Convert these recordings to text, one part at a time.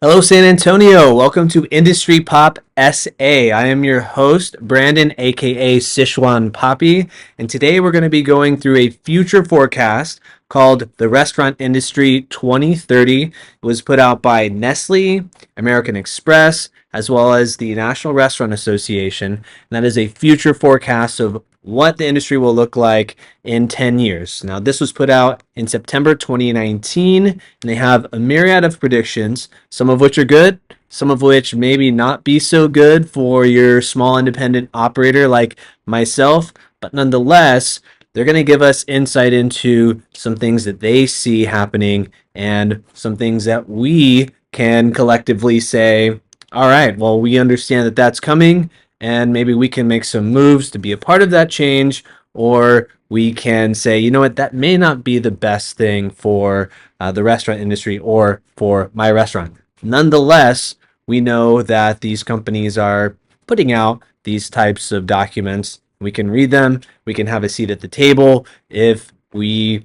Hello, San Antonio. Welcome to Industry Pop SA. I am your host, Brandon, aka Sichuan Poppy, and today we're going to be going through a future forecast called the Restaurant Industry 2030. It was put out by Nestle, American Express, as well as the National Restaurant Association. And that is a future forecast of what the industry will look like in 10 years. Now, this was put out in September 2019, and they have a myriad of predictions, some of which are good, some of which maybe not be so good for your small independent operator like myself, but nonetheless, they're going to give us insight into some things that they see happening and some things that we can collectively say, all right, well, we understand that that's coming, and maybe we can make some moves to be a part of that change, or we can say, you know what, that may not be the best thing for the restaurant industry or for my restaurant. Nonetheless, we know that these companies are putting out these types of documents. We can read them, we can have a seat at the table if we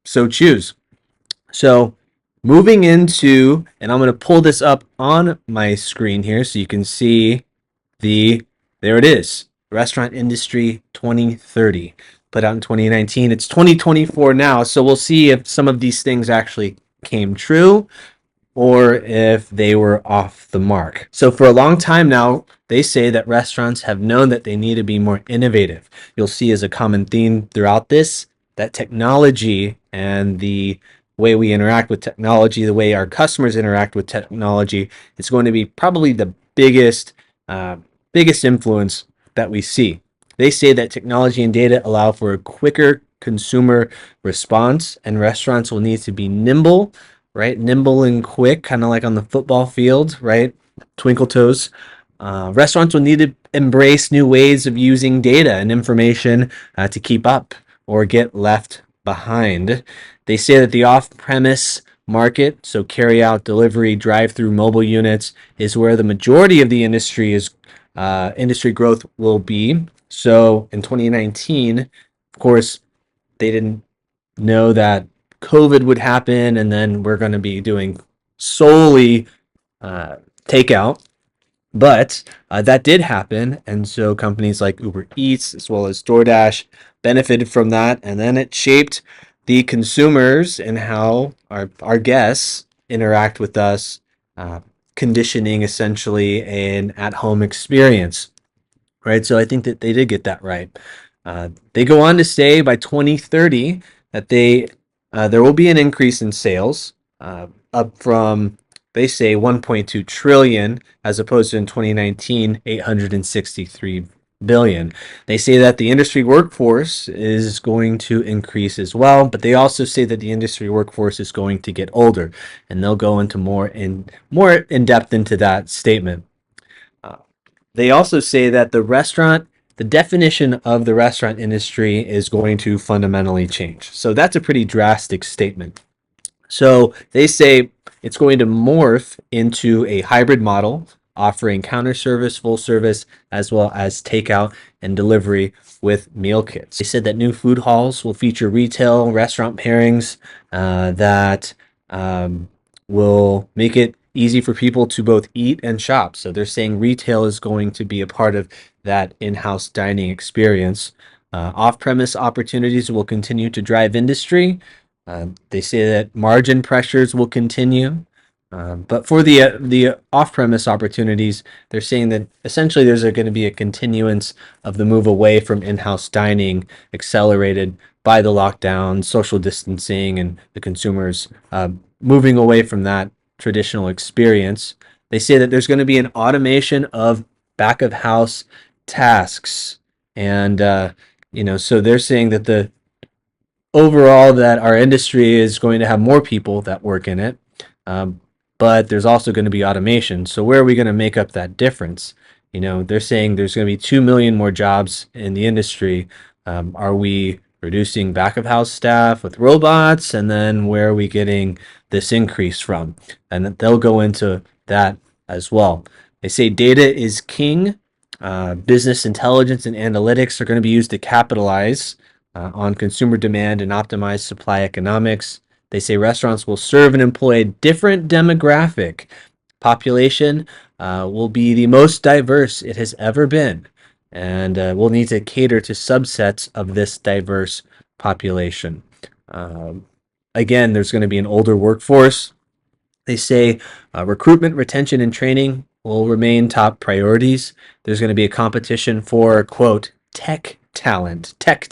so choose. So, moving into, and I'm going to pull this up on my screen here so you can see there it is, Restaurant Industry 2030, put out in 2019. It's 2024 now, so we'll see if some of these things actually came true or if they were off the mark. So for a long time now, they say that restaurants have known that they need to be more innovative. You'll see as a common theme throughout this that technology and the way we interact with technology, the way our customers interact with technology, is going to be probably the biggest influence that we see. They say that technology and data allow for a quicker consumer response, and restaurants will need to be nimble, right? Nimble and quick, kind of like on the football field, right? Twinkle toes. Restaurants will need to embrace new ways of using data and information to keep up or get left behind. They say that the off premise market, so carry out, delivery, drive through mobile units, is where the majority of the industry growth will be. So in 2019, of course, they didn't know that COVID would happen, and then we're going to be doing solely takeout. But that did happen, and so companies like Uber Eats as well as DoorDash benefited from that, and then it shaped the consumers and how our guests interact with us, uh, conditioning essentially an at-home experience, right? So I think that they did get that right. They go on to say by 2030 that there will be an increase in sales, up from, they say, 1.2 trillion as opposed to in 2019 863 billion. They say that the industry workforce is going to increase as well, but they also say that the industry workforce is going to get older, and they'll go into more in depth into that statement. Uh, they also say that the definition of the restaurant industry is going to fundamentally change. So that's a pretty drastic statement. So they say it's going to morph into a hybrid model offering counter service, full service, as well as takeout and delivery with meal kits. They said that new food halls will feature retail restaurant pairings that will make it easy for people to both eat and shop. So they're saying retail is going to be a part of that in-house dining experience. Off-premise opportunities will continue to drive industry. They say that margin pressures will continue. But for the off-premise opportunities, they're saying that essentially there's going to be a continuance of the move away from in-house dining, accelerated by the lockdown, social distancing, and the consumers moving away from that traditional experience. They say that there's going to be an automation of back of house tasks, and so they're saying that the overall that our industry is going to have more people that work in it, um, but there's also going to be automation. So where are we going to make up that difference? They're saying there's going to be 2 million more jobs in the industry. Are we reducing back of house staff with robots? And then where are we getting this increase from? And they'll go into that as well. They say data is king. Business intelligence and analytics are going to be used to capitalize on consumer demand and optimize supply economics. They say restaurants will serve and employ a different demographic population will be the most diverse it has ever been. And we'll need to cater to subsets of this diverse population. Um, Again, there's going to be an older workforce. They say recruitment, retention, and training will remain top priorities. There's going to be a competition for, quote, tech talent, tech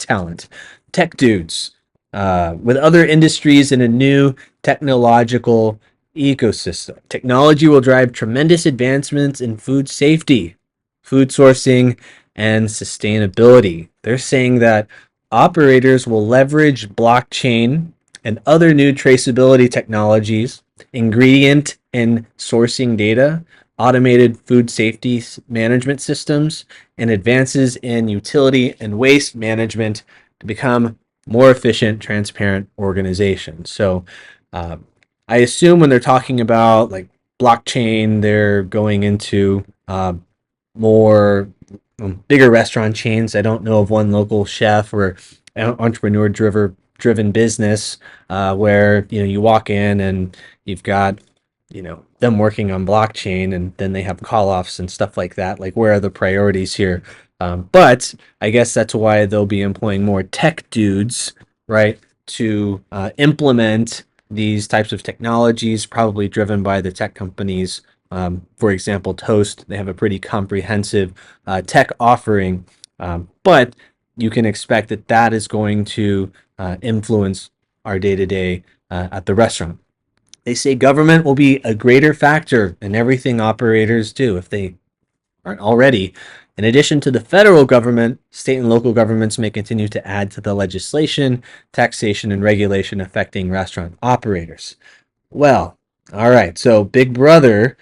dudes, with other industries in a new technological ecosystem. Technology will drive tremendous advancements in food safety, food sourcing, and sustainability. They're saying that operators will leverage blockchain and other new traceability technologies, ingredient and sourcing data, automated food safety management systems, and advances in utility and waste management to become more efficient, transparent organizations. So, uh, I assume when they're talking about like blockchain, they're going into more bigger restaurant chains. I don't know of one local chef or entrepreneur driven business where you walk in and you've got them working on blockchain and then they have call offs and stuff like that. Like, where are the priorities here? But I guess that's why they'll be employing more tech dudes, right, to implement these types of technologies, probably driven by the tech companies. For example, Toast, they have a pretty comprehensive tech offering, but you can expect that that is going to influence our day to day at the restaurant. They say government will be a greater factor in everything operators do if they aren't already. In addition to the federal government, state and local governments may continue to add to the legislation, taxation, and regulation affecting restaurant operators. Well, all right. So Big Brother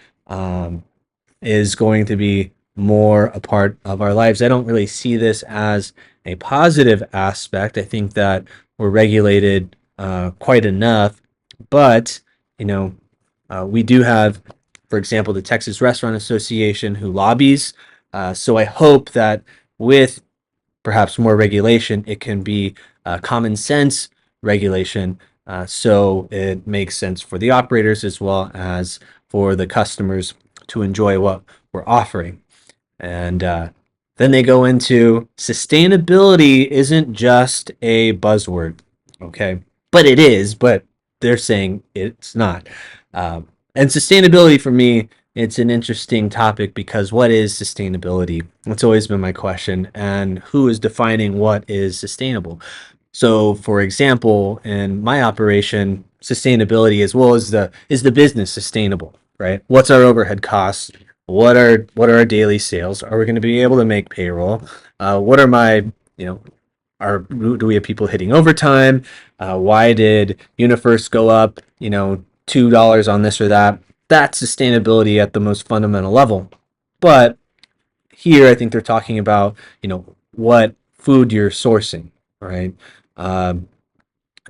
is going to be more a part of our lives. I don't really see this as a positive aspect. I think that we're regulated quite enough, but you know, we do have, for example, the Texas Restaurant Association who lobbies. So I hope that with perhaps more regulation, it can be common sense regulation. So it makes sense for the operators as well as for the customers to enjoy what we're offering. And then they go into sustainability isn't just a buzzword, okay? But it is, but they're saying it's not. And sustainability for me, it's an interesting topic because what is sustainability? That's always been my question. And who is defining what is sustainable? So, for example, in my operation, sustainability as well as the business sustainable, right? What's our overhead costs? What are our daily sales? Are we going to be able to make payroll? What are my do we have people hitting overtime? Why did UniFirst go up, $2 on this or that? That's sustainability at the most fundamental level. But here, I think they're talking about, what food you're sourcing, right? Um,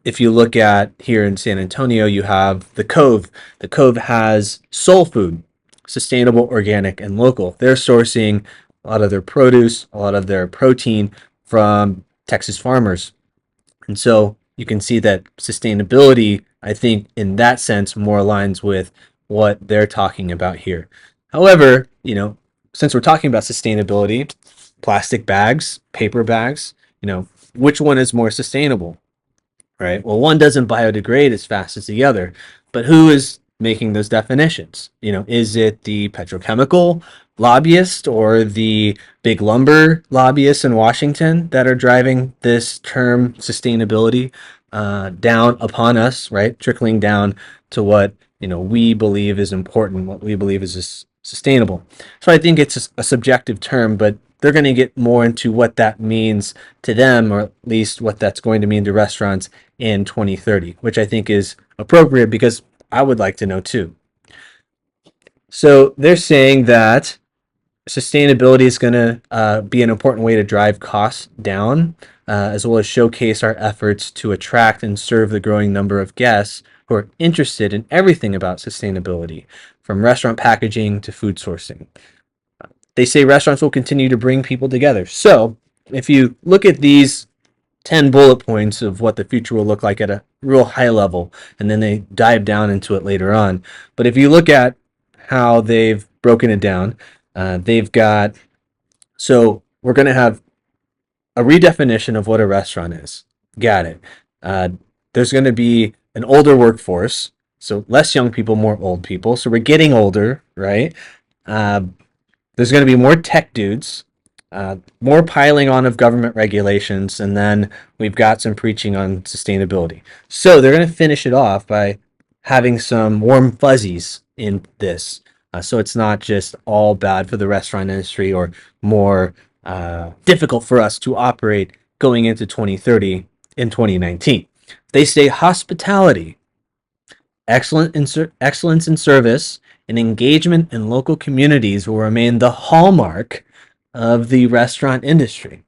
if you look at here in San Antonio, you have the Cove. The Cove has soul food, sustainable, organic, and local. They're sourcing a lot of their produce, a lot of their protein from Texas farmers. And so you can see that sustainability, I think, in that sense, more aligns with what they're talking about here. However, since we're talking about sustainability, plastic bags, paper bags, which one is more sustainable? Right? Well, one doesn't biodegrade as fast as the other, but who is making those definitions? Is it the petrochemical lobbyist or the big lumber lobbyists in Washington that are driving this term sustainability down upon us, right? Trickling down to what we believe is important, what we believe is sustainable. So I think it's a subjective term, but they're going to get more into what that means to them, or at least what that's going to mean to restaurants in 2030, which I think is appropriate because I would like to know too. So they're saying that sustainability is going to be an important way to drive costs down, as well as showcase our efforts to attract and serve the growing number of guests who are interested in everything about sustainability, from restaurant packaging to food sourcing. They say restaurants will continue to bring people together. So if you look at these 10 bullet points of what the future will look like at a real high level, and then they dive down into it later on. But if you look at how they've broken it down. They've got, so we're going to have a redefinition of what a restaurant is. Got it. Uh, there's going to be an older workforce, so less young people, more old people. So we're getting older, right? Uh, there's going to be more tech dudes, more piling on of government regulations, and then we've got some preaching on sustainability. So they're going to finish it off by having some warm fuzzies in this. So it's not just all bad for the restaurant industry or more difficult for us to operate going into 2030 in 2019. They say hospitality, excellence in service, and engagement in local communities will remain the hallmark of the restaurant industry.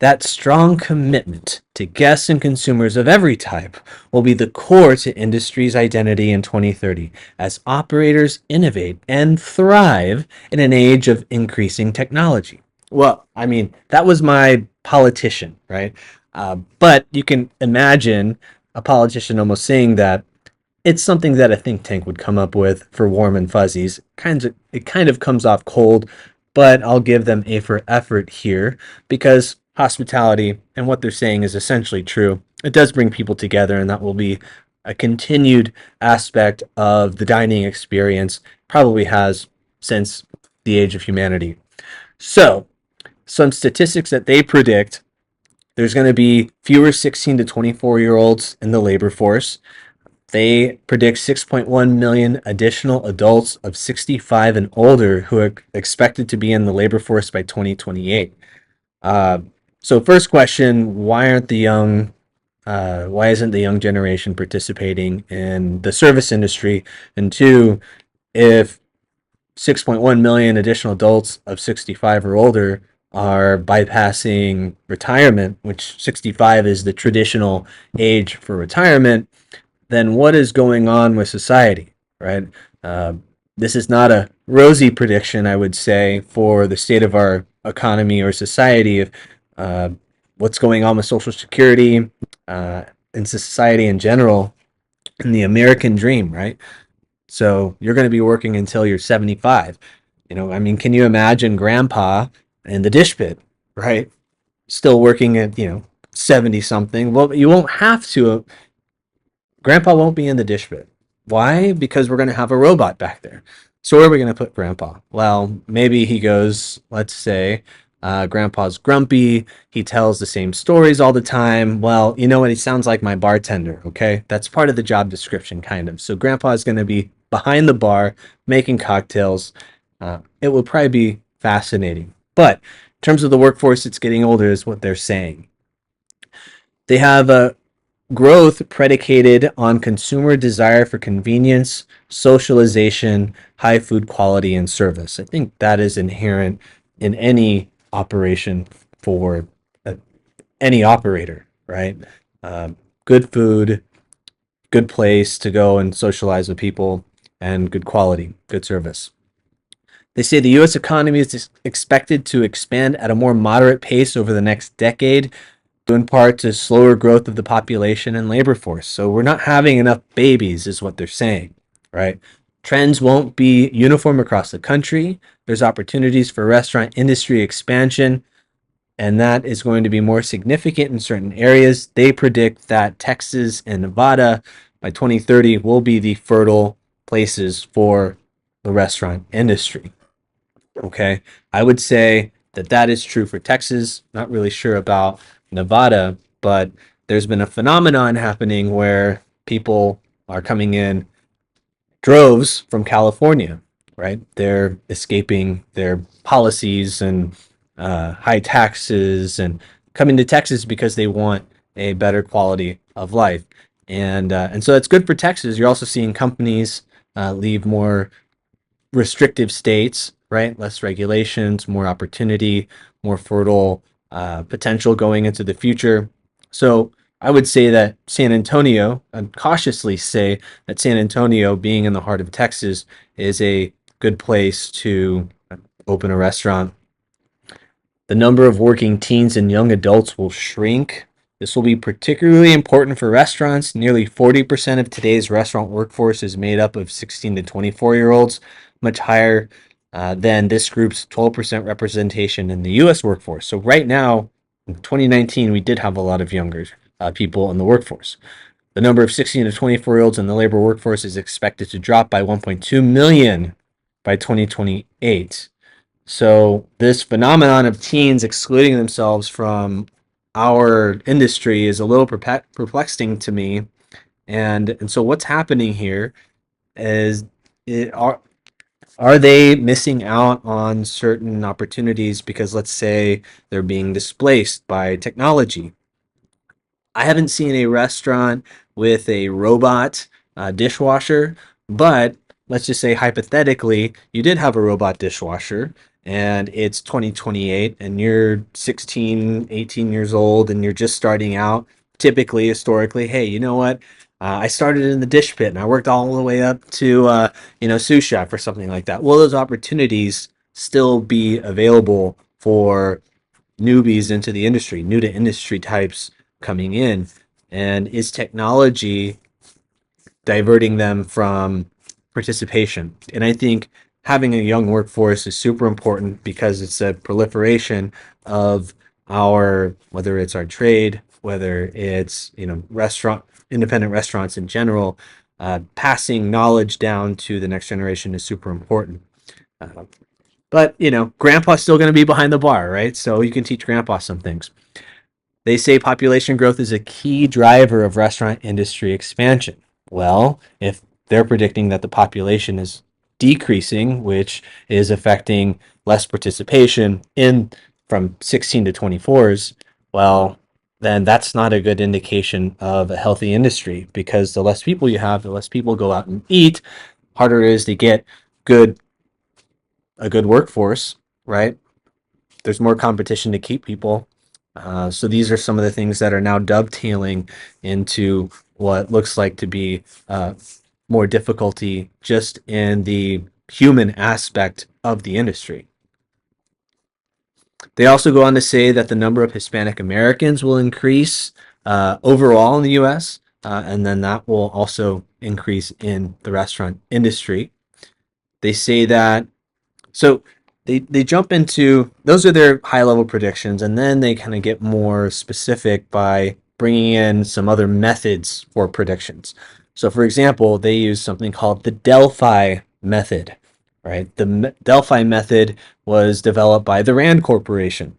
That strong commitment to guests and consumers of every type will be the core to industry's identity in 2030 as operators innovate and thrive in an age of increasing technology. Well, I mean, that was my politician, right? But you can imagine a politician almost saying that it's something that a think tank would come up with for warm and fuzzies. It kind of comes off cold, but I'll give them A for effort here because hospitality and what they're saying is essentially true. It does bring people together, and that will be a continued aspect of the dining experience, probably has since the age of humanity. So, some statistics that they predict: there's going to be fewer 16 to 24-year-olds in the labor force. They predict 6.1 million additional adults of 65 and older who are expected to be in the labor force by 2028. Uh, so, first question: why isn't the young generation participating in the service industry? And two, if 6.1 million additional adults of 65 or older are bypassing retirement, which 65 is the traditional age for retirement, then what is going on with society, right? Uh, this is not a rosy prediction, I would say, for the state of our economy or society of uh, what's going on with Social Security and society in general, and the American dream, right? So you're going to be working until you're 75. I mean, can you imagine grandpa in the dish pit, right? Still working at, 70 something. Well, you won't have to. Grandpa won't be in the dish pit. Why? Because we're going to have a robot back there. So where are we going to put Grandpa? Well, maybe he goes, let's say, Grandpa's grumpy. He tells the same stories all the time. Well, you know what? He sounds like my bartender, okay? That's part of the job description, kind of. So Grandpa is going to be behind the bar making cocktails. It will probably be fascinating. But in terms of the workforce, it's getting older, is what they're saying. They have a growth predicated on consumer desire for convenience, socialization, high food quality, and service. I think that is inherent in any operation for uh, any operator, right? Good food, good place to go and socialize with people, and good quality, good service. They say the U.S. economy is expected to expand at a more moderate pace over the next decade, due in part to slower growth of the population and labor force. So we're not having enough babies, is what they're saying, right? Trends won't be uniform across the country. There's opportunities for restaurant industry expansion, and that is going to be more significant in certain areas. They predict that Texas and Nevada by 2030 will be the fertile places for the restaurant industry. Okay, I would say that that is true for Texas. Not really sure about Nevada, but there's been a phenomenon happening where people are coming in droves from California, right? They're escaping their policies and high taxes and coming to Texas because they want a better quality of life. And so that's good for Texas. You're also seeing companies leave more restrictive states, right? Less regulations, more opportunity, more fertile potential going into the future. So I would say that San Antonio, I'd cautiously say that San Antonio, being in the heart of Texas, is a good place to open a restaurant. The number of working teens and young adults will shrink This will be particularly important for restaurants. Nearly 40% of today's restaurant workforce is made up of 16 to 24-year-olds, much higher than this group's 12% representation in the US workforce. So, right now, in 2019, we did have a lot of younger people in the workforce. The number of 16 to 24-year-olds in the labor workforce is expected to drop by 1.2 million by 2028. So this phenomenon of teens excluding themselves from our industry is a little perplexing to me. And so what's happening here is it, are they missing out on certain opportunities because, let's say, they're being displaced by technology? I haven't seen a restaurant with a robot dishwasher, but let's just say hypothetically, you did have a robot dishwasher and it's 2028 and you're 16, 18 years old and you're just starting out. Typically, historically, hey, you know what? I started in the dish pit and I worked all the way up to, sous chef or something like that. Will those opportunities still be available for newbies into the industry, new to industry types coming in? And is technology diverting them from participation? And I think having a young workforce is super important because it's a proliferation of our, whether it's our trade, whether it's, independent restaurants in general, passing knowledge down to the next generation is super important. Uh, but grandpa's still going to be behind the bar, right? So you can teach grandpa some things. They say population growth is a key driver of restaurant industry expansion. Well, if they're predicting that the population is decreasing, which is affecting less participation in from 16 to 24s, well, then that's not a good indication of a healthy industry, because the less people you have, the less people go out and eat, harder it is to get good a good workforce, right? There's more competition to keep people. So these are some of the things that are now dovetailing into what looks like to be more difficulty just in the human aspect of the industry. They also go on to say that the number of Hispanic Americans will increase overall in the US, and then that will also increase in the restaurant industry. They say that so they jump into, those are their high level predictions, and then they kind of get more specific by bringing in some other methods for predictions. So, for example, they use something called the Delphi method, right? The Delphi method was developed by the Rand Corporation,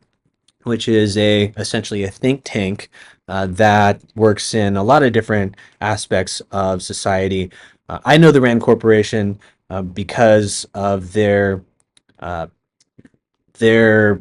which is essentially a think tank that works in a lot of different aspects of society. I know the Rand Corporation because of uh, their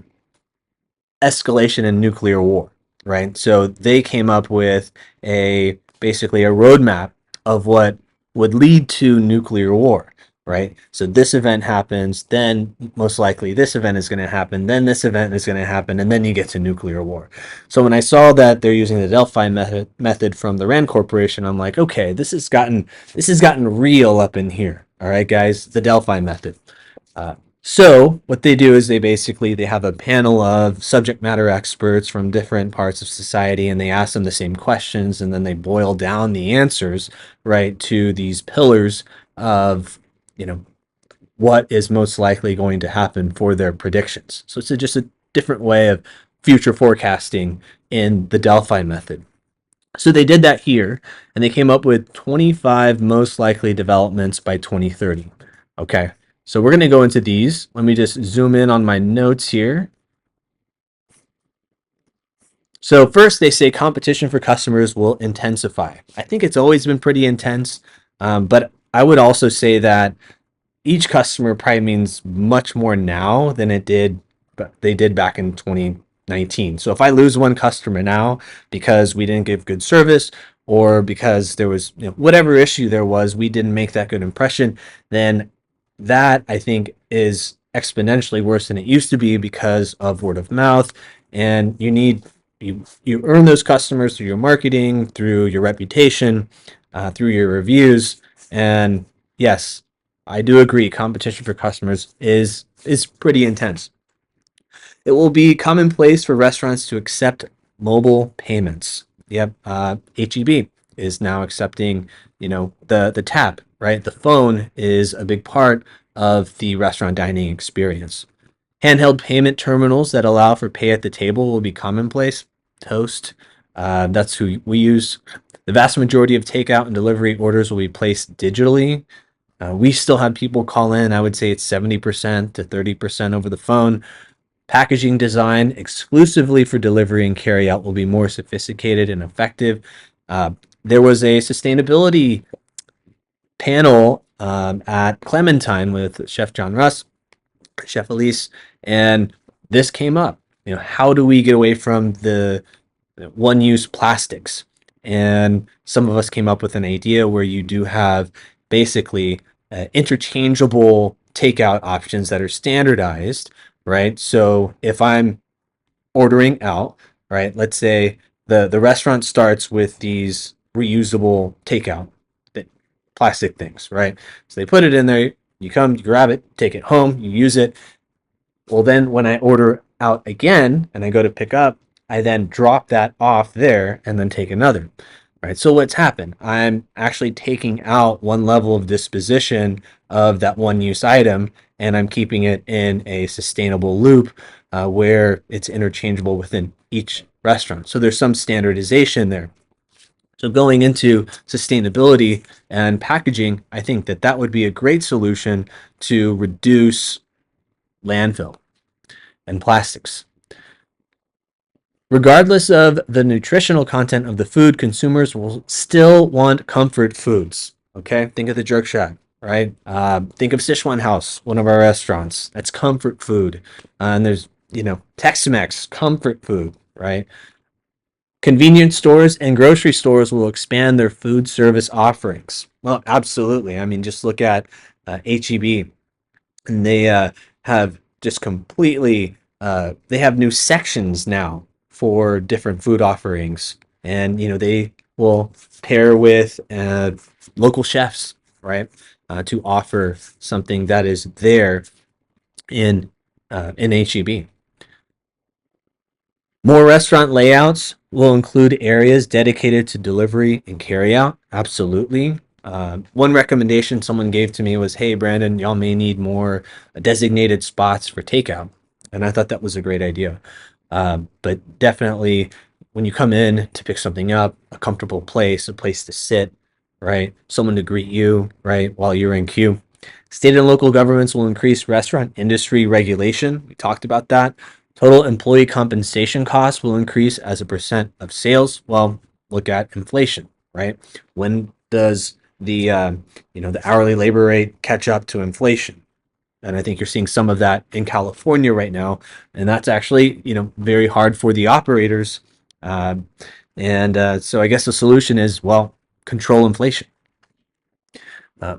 escalation in nuclear war, right? So they came up with basically a roadmap of what would lead to nuclear war, right? So this event happens, then most likely this event is going to happen, then this event is going to happen, and then you get to nuclear war. So when I saw that they're using the Delphi method from the Rand Corporation, I'm like, okay, this has gotten real up in here. All right, guys, the Delphi method. So what they do is they have a panel of subject matter experts from different parts of society, and they ask them the same questions, and then they boil down the answers, right, to these pillars of, what is most likely going to happen for their predictions. So it's just a different way of future forecasting in the Delphi method. So they did that here, and they came up with 25 most likely developments by 2030. Okay, so we're going to go into these. Let me just zoom in on my notes here. So first, they say competition for customers will intensify. I think it's always been pretty intense, but I would also say that each customer probably means much more now than they did back in 2019. So if I lose one customer now because we didn't give good service, or because there was, whatever issue there was, we didn't make that good impression, then that, I think, is exponentially worse than it used to be because of word of mouth. And you earn those customers through your marketing, through your reputation, through your reviews. And yes, I do agree, competition for customers is pretty intense. It will be commonplace for restaurants to accept mobile payments. Yep. HEB is now accepting, the tap, right? The phone is a big part of the restaurant dining experience. Handheld payment terminals that allow for pay at the table will be commonplace. Toast, that's who we use. The vast majority of takeout and delivery orders will be placed digitally. We still have people call in. I would say it's 70% to 30% over the phone. Packaging design exclusively for delivery and carryout will be more sophisticated and effective. There was a sustainability panel at Clementine with Chef John Russ, Chef Elise, and this came up. How do we get away from the one-use plastics? And some of us came up with an idea where you do have basically interchangeable takeout options that are standardized, right? So if I'm ordering out, right, let's say the restaurant starts with these reusable takeout plastic things, right? So they put it in there, you come, you grab it, take it home, you use it. Well, then when I order out again and I go to pick up, I then drop that off there and then take another, right? So what's happened? I'm actually taking out one level of disposition of that one use item, and I'm keeping it in a sustainable loop where it's interchangeable within each restaurant. So there's some standardization there. So going into sustainability and packaging, I think that would be a great solution to reduce landfill and plastics. Regardless of the nutritional content of the food, consumers will still want comfort foods. Okay, think of the Jerk Shack, right? Think of Sichuan House, one of our restaurants. That's comfort food. And there's, Tex-Mex, comfort food, right? Convenience stores and grocery stores will expand their food service offerings. Well, absolutely. I mean, just look at HEB, and they have just completely, they have new sections now for different food offerings. And, they will pair with local chefs, right, to offer something that is there in HEB. More restaurant layouts will include areas dedicated to delivery and carryout. Absolutely. One recommendation someone gave to me was, "Hey, Brandon, y'all may need more designated spots for takeout." And I thought that was a great idea. But definitely, when you come in to pick something up, a comfortable place, a place to sit, right? Someone to greet you, right, while you're in queue. State and local governments will increase restaurant industry regulation. We talked about that. Total employee compensation costs will increase as a percent of sales. Well, look at inflation, right? When does the hourly labor rate catch up to inflation? And I think you're seeing some of that in California right now, and that's actually very hard for the operators. So I guess the solution is, well, control inflation.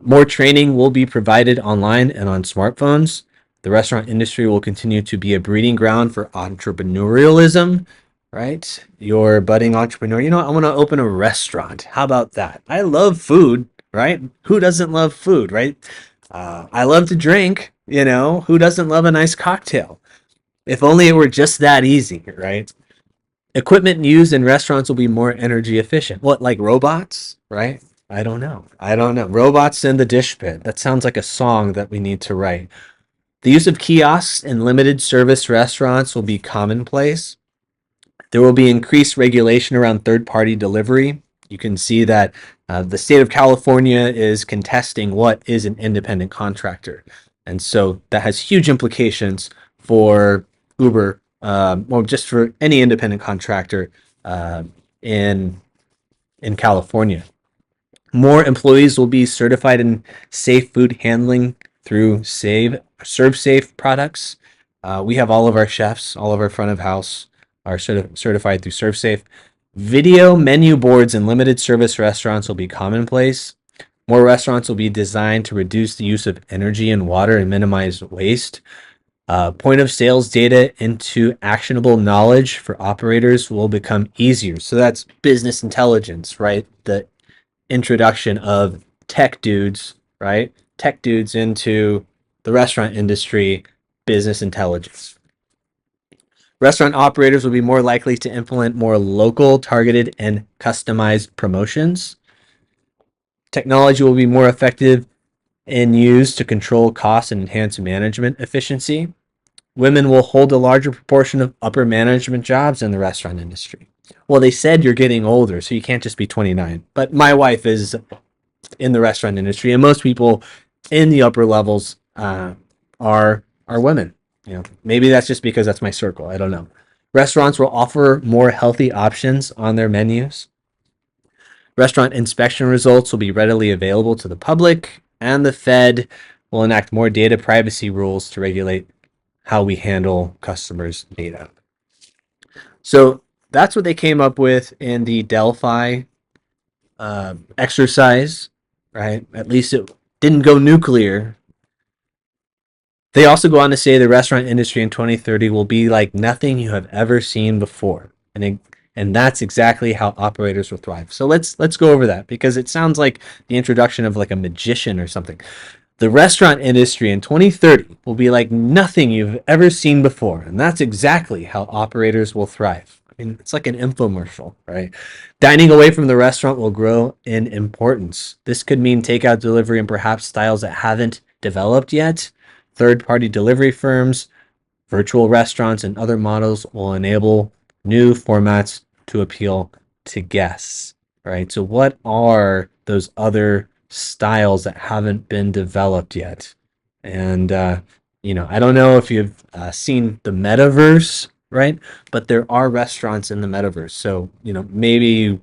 More training will be provided online and on smartphones. The restaurant industry will continue to be a breeding ground for entrepreneurialism, right? You're a budding entrepreneur. I want to open a restaurant. How about that? I love food, right? Who doesn't love food, right? I love to drink. Who doesn't love a nice cocktail? If only it were just that easy, right? Equipment used in restaurants will be more energy efficient. What, like robots, right? I don't know. I don't know. Robots in the dish pit. That sounds like a song that we need to write. The use of kiosks in limited service restaurants will be commonplace. There will be increased regulation around third-party delivery. You can see that the state of California is contesting what is an independent contractor. And so that has huge implications for Uber, or just for any independent contractor in California. More employees will be certified in safe food handling through ServeSafe products. We have all of our chefs, all of our front of house are certified through ServeSafe. Video menu boards in limited service restaurants will be commonplace. More restaurants will be designed to reduce the use of energy and water and minimize waste. Point of sales data into actionable knowledge for operators will become easier. So that's business intelligence, right? The introduction of tech dudes, right? Tech dudes into the restaurant industry, business intelligence. Restaurant operators will be more likely to implement more local, targeted, and customized promotions. Technology will be more effective and used to control costs and enhance management efficiency. Women will hold a larger proportion of upper management jobs in the restaurant industry. Well, they said you're getting older, so you can't just be 29. But my wife is in the restaurant industry, and most people in the upper levels are women. Maybe that's just because that's my circle. I don't know. Restaurants will offer more healthy options on their menus. Restaurant inspection results will be readily available to the public, and the Fed will enact more data privacy rules to regulate how we handle customers' data. So that's what they came up with in the Delphi exercise, right? At least it didn't go nuclear. They also go on to say the restaurant industry in 2030 will be like nothing you have ever seen before. And that's exactly how operators will thrive. So let's go over that, because it sounds like the introduction of like a magician or something. The restaurant industry in 2030 will be like nothing you've ever seen before. And that's exactly how operators will thrive. I mean, it's like an infomercial, right? Dining away from the restaurant will grow in importance. This could mean takeout delivery and perhaps styles that haven't developed yet. Third-party delivery firms, virtual restaurants, and other models will enable new formats to appeal to guests, right? So what are those other styles that haven't been developed yet? And, I don't know if you've seen the metaverse, right? But there are restaurants in the metaverse. So, maybe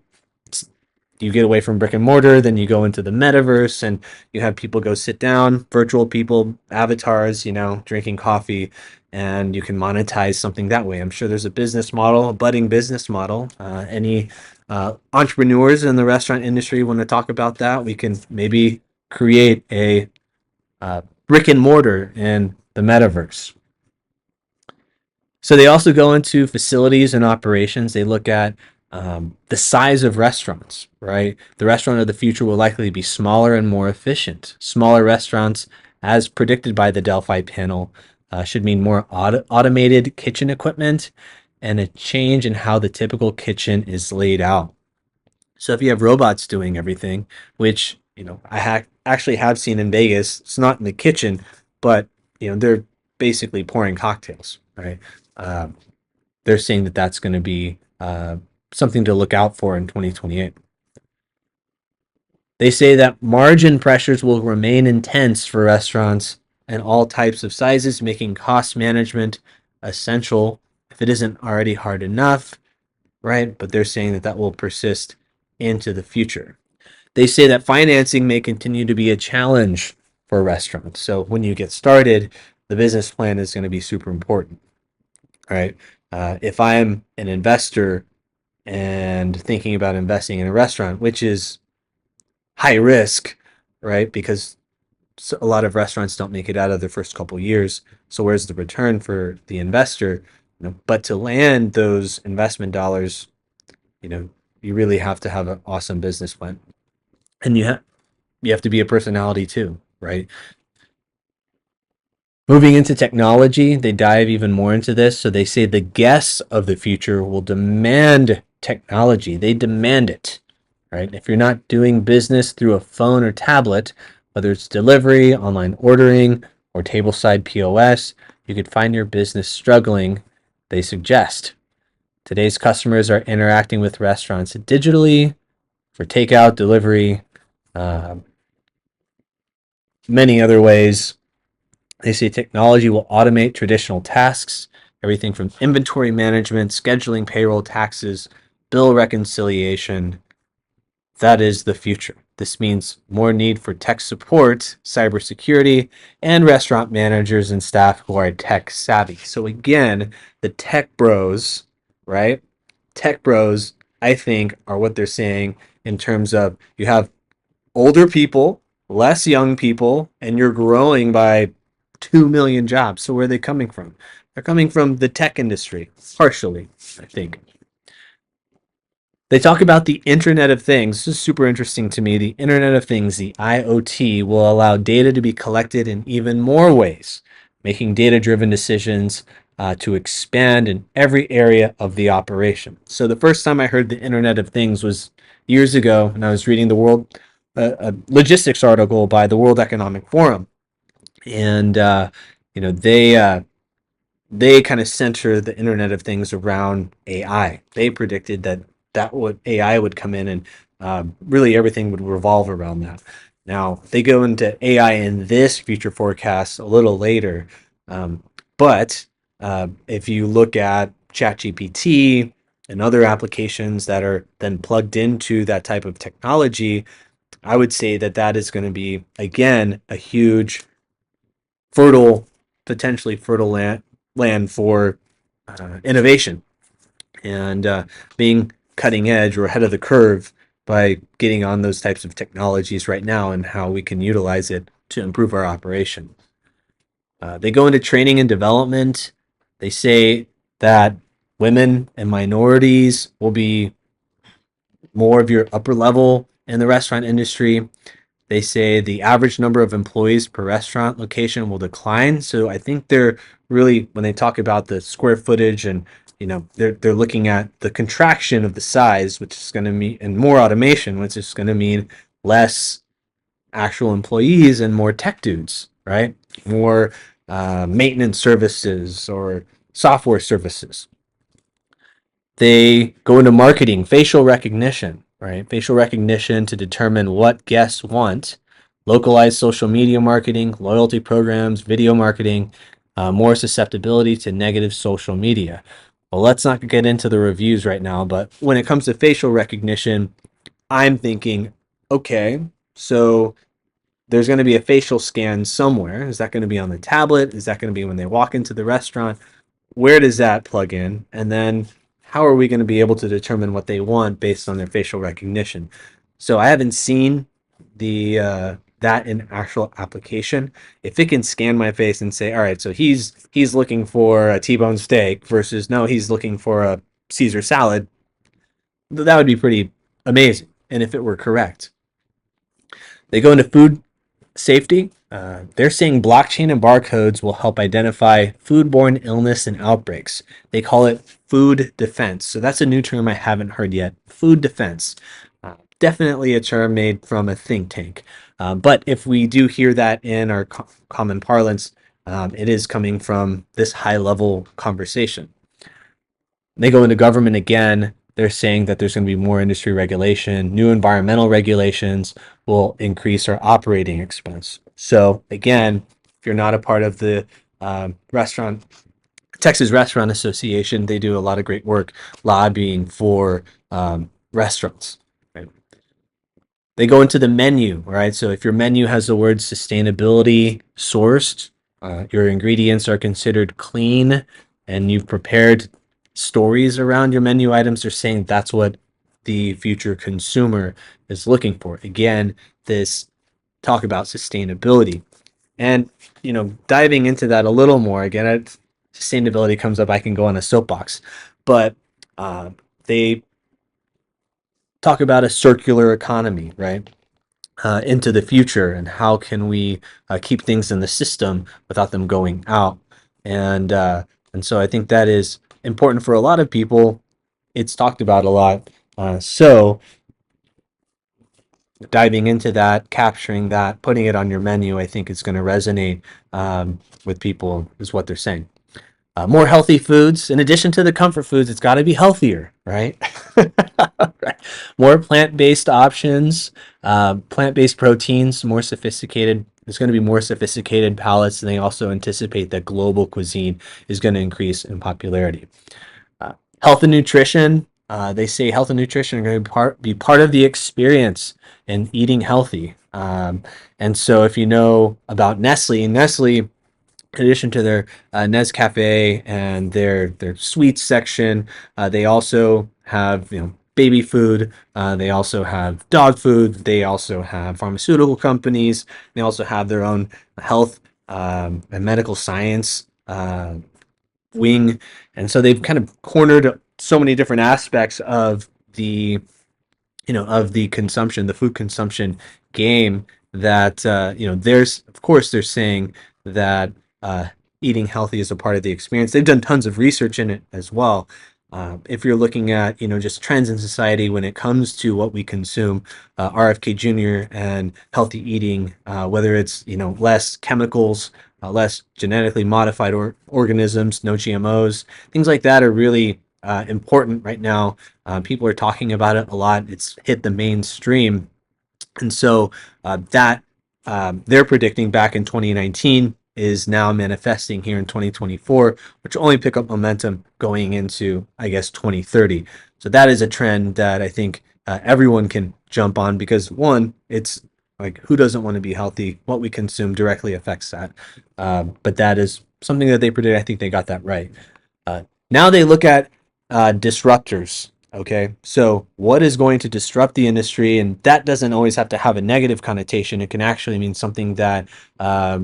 you get away from brick and mortar, then you go into the metaverse and you have people go sit down, virtual people, avatars, drinking coffee, and you can monetize something that way. I'm sure there's a business model, a budding business model. Any entrepreneurs in the restaurant industry want to talk about that? We can maybe create a brick and mortar in the metaverse. So they also go into facilities and operations. They look at the size of restaurants, right? The restaurant of the future will likely be smaller and more efficient. Smaller restaurants, as predicted by the Delphi panel, should mean more automated kitchen equipment and a change in how the typical kitchen is laid out. So if you have robots doing everything, which I actually have seen in Vegas, it's not in the kitchen, but they're basically pouring cocktails, right? They're saying that that's going to be something to look out for in 2028. They say that margin pressures will remain intense for restaurants and all types of sizes, making cost management essential if it isn't already hard enough, right? But they're saying that will persist into the future. They say that financing may continue to be a challenge for restaurants. So when you get started, the business plan is going to be super important, right? If I'm an investor and thinking about investing in a restaurant, which is high risk, right? Because a lot of restaurants don't make it out of their first couple of years. So where's the return for the investor? But to land those investment dollars, you really have to have an awesome business plan, and you have to be a personality too, right? Moving into technology, they dive even more into this. So they say the guests of the future will demand technology. They demand it, right? If you're not doing business through a phone or tablet, whether it's delivery, online ordering, or tableside POS, you could find your business struggling, they suggest. Today's customers are interacting with restaurants digitally for takeout, delivery, many other ways. They say technology will automate traditional tasks, everything from inventory management, scheduling, payroll, taxes, bill reconciliation. That is the future. This means more need for tech support, cybersecurity, and restaurant managers and staff who are tech savvy. So again, the tech bros, right? Tech bros, I think, are what they're saying in terms of you have older people, less young people, and you're growing by 2 million jobs. So where are they coming from? They're coming from the tech industry, partially, I think. They talk about the Internet of Things. This is super interesting to me. The Internet of Things, the IoT, will allow data to be collected in even more ways, making data-driven decisions to expand in every area of the operation. So the first time I heard the Internet of Things was years ago, and I was reading the world a logistics article by the World Economic Forum, and you know they kind of center the Internet of Things around AI. They predicted that would AI would come in and really everything would revolve around that. Now they go into AI in this future forecast a little later, um, but if you look at ChatGPT and other applications that are then plugged into that type of technology, I would say that that is going to be again a huge fertile, potentially fertile land for innovation and being cutting edge or ahead of the curve by getting on those types of technologies right now and how we can utilize it to improve our operation. They go into training and development. They say that women and minorities will be more of your upper level in the restaurant industry. They say the average number of employees per restaurant location will decline. So I think they're really, when they talk about the square footage and they're looking at the contraction of the size, which is going to mean, and more automation, which is going to mean less actual employees and more tech dudes, right? More maintenance services or software services. They go into marketing, facial recognition, right? Facial recognition to determine what guests want, localized social media marketing, loyalty programs, video marketing, more susceptibility to negative social media. Well, let's not get into the reviews right now, but when it comes to facial recognition, I'm thinking, okay, so there's going to be a facial scan somewhere. Is that going to be on the tablet? Is that going to be when they walk into the restaurant? Where does that plug in? And then how are we going to be able to determine what they want based on their facial recognition? So I haven't seen the that in actual application. If it can scan my face and say, all right, so he's looking for a T-bone steak versus no, he's looking for a Caesar salad, that would be pretty amazing. And if it were correct, they go into food safety. They're saying blockchain and barcodes will help identify foodborne illness and outbreaks. They call it food defense. So that's a new term I haven't heard yet. Food defense. Definitely a term made from a think tank. But if we do hear that in our common parlance, it is coming from this high level conversation. They go into government again. They're saying that there's going to be more industry regulation. New environmental regulations will increase our operating expense. So again, if you're not a part of the restaurant Texas Restaurant Association, they do a lot of great work lobbying for restaurants. Right? They go into the menu, right? So if your menu has the word sustainability sourced, your ingredients are considered clean, and you've prepared stories around your menu items, they're saying that's what the future consumer is looking for. Again, this talk about sustainability. And, diving into that a little more, again, sustainability comes up, I can go on a soapbox, but they talk about a circular economy, right? Into the future, and how can we keep things in the system without them going out? And so I think that is important for a lot of people. It's talked about a lot. So diving into that, capturing that, putting it on your menu, I think is going to resonate with people, is what they're saying. More healthy foods. In addition to the comfort foods, it's got to be healthier, right? Right. More plant-based options, plant-based proteins, more sophisticated. There's going to be more sophisticated palates, and they also anticipate that global cuisine is going to increase in popularity. Health and nutrition. They say health and nutrition are going to be part of the experience in eating healthy. And so if you know about Nestle, in addition to their Nescafe and their sweets section, they also have baby food. They also have dog food. They also have pharmaceutical companies. They also have their own health and medical science wing, and so they've kind of cornered so many different aspects of the consumption, the food consumption game, that there's, of course, they're saying that eating healthy as a part of the experience. They've done tons of research in it as well. If you're looking at, just trends in society when it comes to what we consume, RFK Jr. and healthy eating, whether it's, less chemicals, less genetically modified organisms, no GMOs, things like that are really important right now. People are talking about it a lot. It's hit the mainstream. And so that they're predicting back in 2019 is now manifesting here in 2024, which will only pick up momentum going into, I guess, 2030. So that is a trend that I think everyone can jump on because, one, it's like, who doesn't want to be healthy? What we consume directly affects that. But that is something that they predict. I think they got that right. Uh, Now they look at disruptors. Okay, so what is going to disrupt the industry? And that doesn't always have to have a negative connotation. It can actually mean something that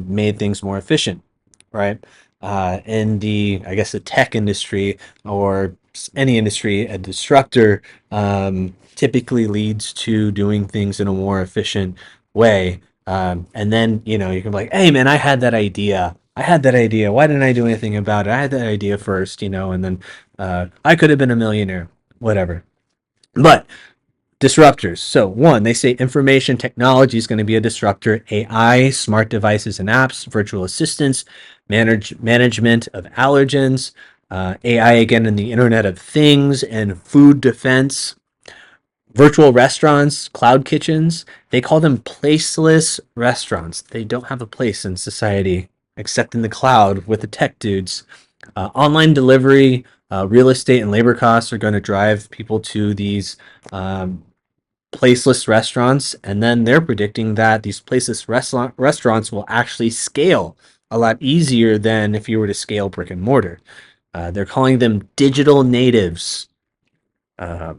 made things more efficient, right? In the, I guess, the tech industry or any industry, a disruptor typically leads to doing things in a more efficient way. And then, you can be like, hey, man, I had that idea. I had that idea. Why didn't I do anything about it? I had that idea first, and then I could have been a millionaire, whatever. But disruptors. So, one, they say information technology is going to be a disruptor. AI, smart devices and apps, virtual assistants, management of allergens, AI again in the Internet of Things and food defense, virtual restaurants, cloud kitchens. They call them placeless restaurants. They don't have a place in society except in the cloud with the tech dudes. Online delivery, real estate, and labor costs are going to drive people to these placeless restaurants. And then they're predicting that these placeless restaurants will actually scale a lot easier than if you were to scale brick and mortar. They're calling them digital natives. Uh,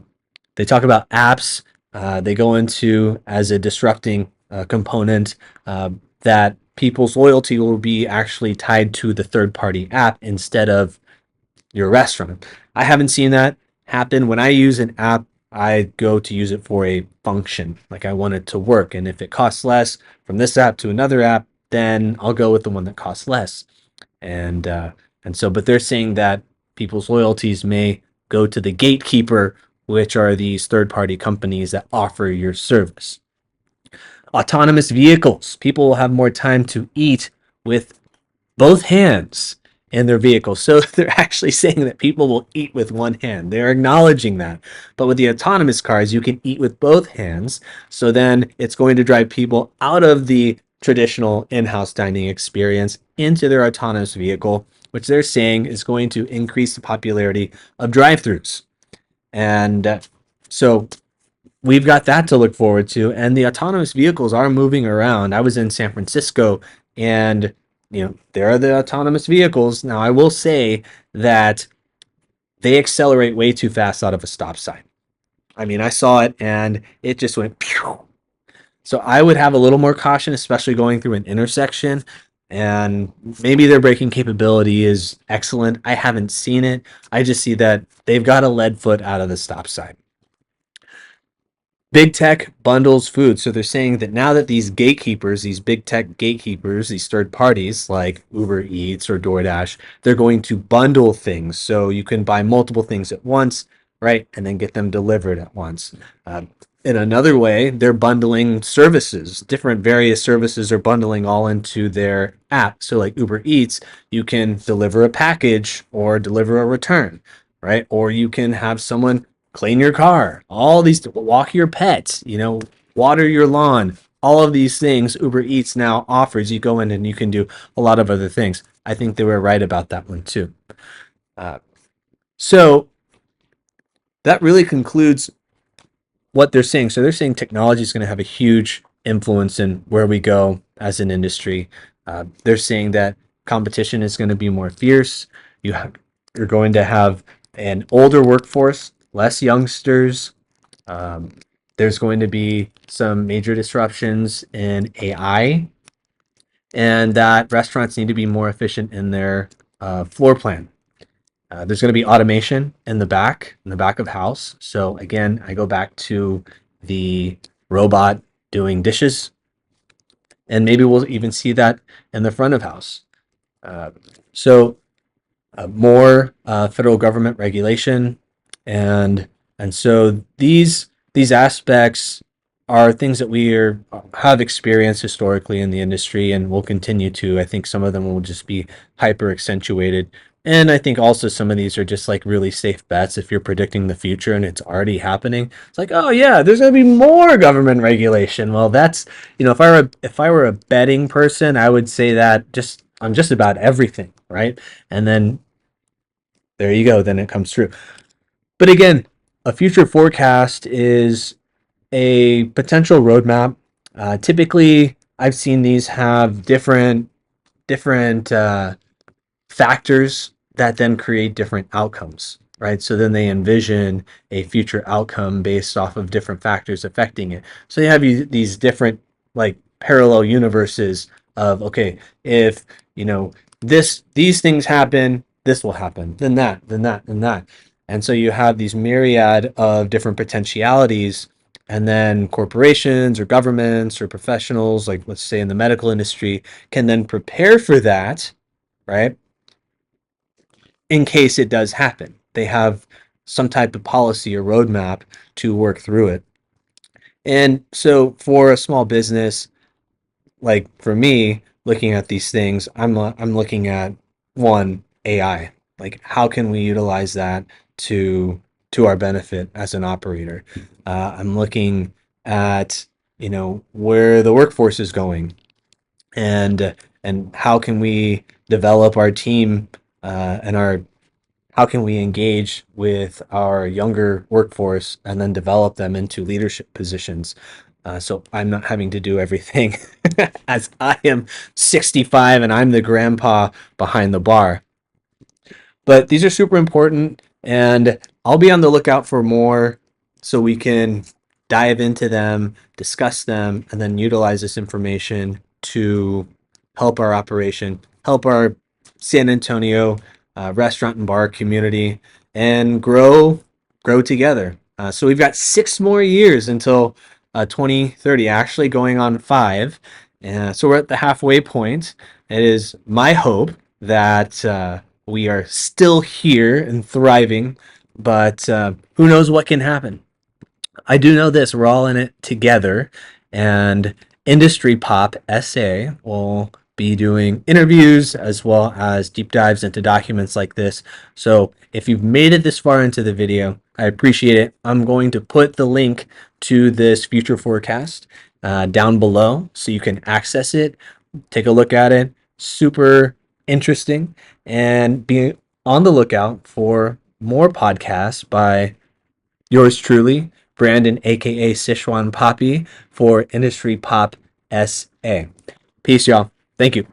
they talk about apps. They go into as a disrupting component that people's loyalty will be actually tied to the third party app instead of your restaurant. I haven't seen that happen. When I use an app, I go to use it for a function. Like I want it to work. And if it costs less from this app to another app, then I'll go with the one that costs less. And but they're saying that people's loyalties may go to the gatekeeper, which are these third party companies that offer your service. Autonomous vehicles. People will have more time to eat with both hands in their vehicle. So they're actually saying that people will eat with one hand. They're acknowledging that. But with the autonomous cars, you can eat with both hands. So then it's going to drive people out of the traditional in-house dining experience into their autonomous vehicle, which they're saying is going to increase the popularity of drive-throughs. And so we've got that to look forward to. And the autonomous vehicles are moving around. I was in San Francisco and there are the autonomous vehicles. Now, I will say that they accelerate way too fast out of a stop sign. I mean, I saw it and it just went pew. So I would have a little more caution, especially going through an intersection. And maybe their braking capability is excellent. I haven't seen it. I just see that they've got a lead foot out of the stop sign. Big tech bundles food. So they're saying that now that these gatekeepers, these big tech gatekeepers, these third parties like Uber Eats or DoorDash, they're going to bundle things. So you can buy multiple things at once, right? And then get them delivered at once. In another way, they're bundling services. Different various services are bundling all into their app. So like Uber Eats, you can deliver a package or deliver a return, right? Or you can have someone clean your car, all these, walk your pets, water your lawn, all of these things Uber Eats now offers. You go in and you can do a lot of other things. I think they were right about that one too. So that really concludes what they're saying. So they're saying technology is going to have a huge influence in where we go as an industry. They're saying that competition is going to be more fierce. You're going to have an older workforce, less youngsters. There's going to be some major disruptions in AI, and that restaurants need to be more efficient in their floor plan. There's going to be automation in the back of house. So again, I go back to the robot doing dishes, and maybe we'll even see that in the front of house. So more federal government regulation, and so these aspects are things that have experienced historically in the industry and will continue to. I think some of them will just be hyper accentuated. And I think also some of these are just like really safe bets if you're predicting the future and it's already happening. It's like, oh yeah, there's gonna be more government regulation. Well, that's, if I were a betting person, I would say that just on just about everything, right? And then there you go, then it comes true. But again, a future forecast is a potential roadmap. Typically, I've seen these have different factors that then create different outcomes, right? So then they envision a future outcome based off of different factors affecting it. So you have these different like parallel universes of, okay, if these things happen, this will happen, then that, then that, then that. And so you have these myriad of different potentialities, and then corporations or governments or professionals, like let's say in the medical industry, can then prepare for that, right? In case it does happen. They have some type of policy or roadmap to work through it. And so for a small business, like for me, looking at these things, I'm looking at one, AI. Like how can we utilize that to our benefit as an operator? I'm looking at where the workforce is going, and how can we develop our team, and our how can we engage with our younger workforce and then develop them into leadership positions, so I'm not having to do everything as I am 65 and I'm the grandpa behind the bar. But these are super important, and I'll be on the lookout for more so we can dive into them, discuss them, and then utilize this information to help our operation, help our San Antonio restaurant and bar community, and grow together. So we've got 6 more years until 2030, actually going on 5. So we're at the halfway point. It is my hope that we are still here and thriving, but who knows what can happen. I do know this: we're all in it together, and Industry Pop SA will be doing interviews as well as deep dives into documents like this. So if you've made it this far into the video, I appreciate it. I'm going to put the link to this future forecast down below so you can access it, take a look at it. Super interesting, and be on the lookout for more podcasts by yours truly, Brandon, aka Sichuan Poppy, for Industry Pop SA. Peace, y'all. Thank you.